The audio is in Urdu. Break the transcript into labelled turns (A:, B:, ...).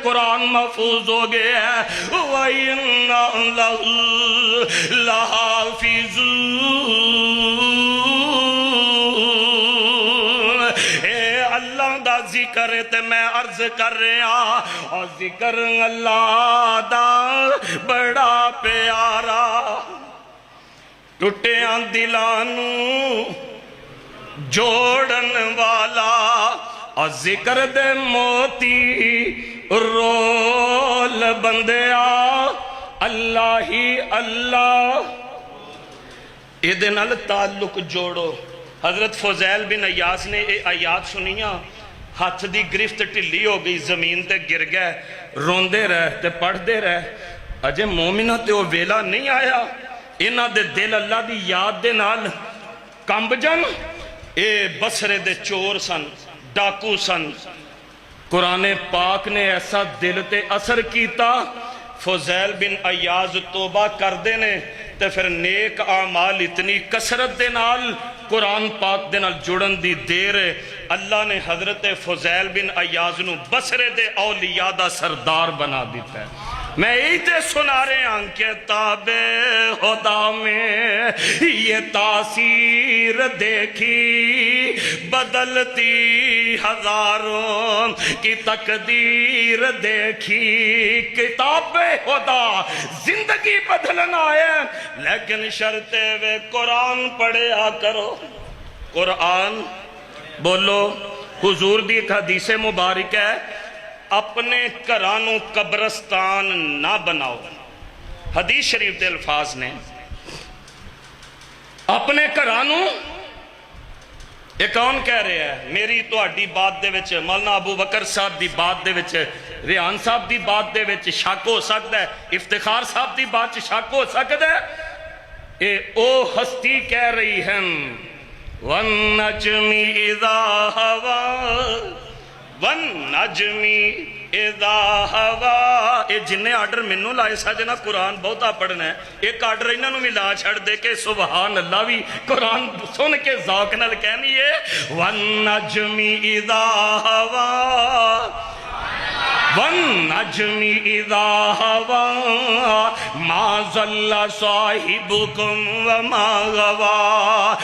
A: قرآن محفوظ ہو گیا ہے وَإِنَّا لَهُ لَحَافِظُونَ اے اللہ دا ذکر تے میں عرض کر رہا اور ذکر اللہ دا بڑا پیارا ٹوٹیاں دلانوں جوڑن والا اور ذکر دے موتی رول بندیا اللہ ہی اللہ یہ نال تعلق جوڑو حضرت فضیل بن عیاض نے یہ آیات سنیاں ہاتھ دی گرفت ٹھلی ہو گئی زمین تے گر گئے روندے رہ تے پڑھ دے رہ اجے مومنہ تے وہ ویلا نہیں آیا انہاں دے دل اللہ دی یاد دے نال کمب جن اے بصرے دے چور سن ڈاکو سن قرآن پاک نے ایسا دل تے اثر کیتا فضیل بن عیاض توبہ کر دینے تے پھر نیک اعمال اتنی کثرت دے نال قرآن پاک دے نال جڑن دی دیر اللہ نے حضرت فضیل بن عیاض نو بصرے دے اولیاء دا سردار بنا دیتا ہے میں یہی تے سنا رہے ہیں کہ تابع خدا میں یہ تاثیر دیکھی بدلتی ہزاروں کی تقدیر دیکھی کتاب خدا زندگی بدلنا ہے لیکن شرطے وے قرآن پڑھیا کرو قرآن بولو حضور دی ایک حدیث مبارک ہے اپنے گھرانوں قبرستان نہ بناؤ حدیث شریف دے الفاظ نے اپنے گھرانوں یہ کون کہہ رہے ہیں میری تو اڈی بات دے وچ مولانا ابو بکر صاحب دی بات دے وچ ریحان صاحب دی بات دے وچ شک ہو سکتا ہے افتخار صاحب دی بات شک ہو سکتا ہے اے او ہستی کہہ رہی ہیں وَالنَّجْمِ اِذَا هَوَا وَالنَّجْمِ اِذَا هَوَا اے جنہیں آرڈر منو لائے ساجنا قرآن بہتا پڑھنا ہے ایک آرڈر انہوں بھی لا چھڑ دے کے سبحان اللہ بھی قرآن سن کے ذوق نال کہنی ہے وَالنَّجْمِ اِذَا هَوَا وَالنَّجْمِ اِذَا هَوَا مَا ضَلَّ صَاحِبُكُمْ وَمَا غَوَا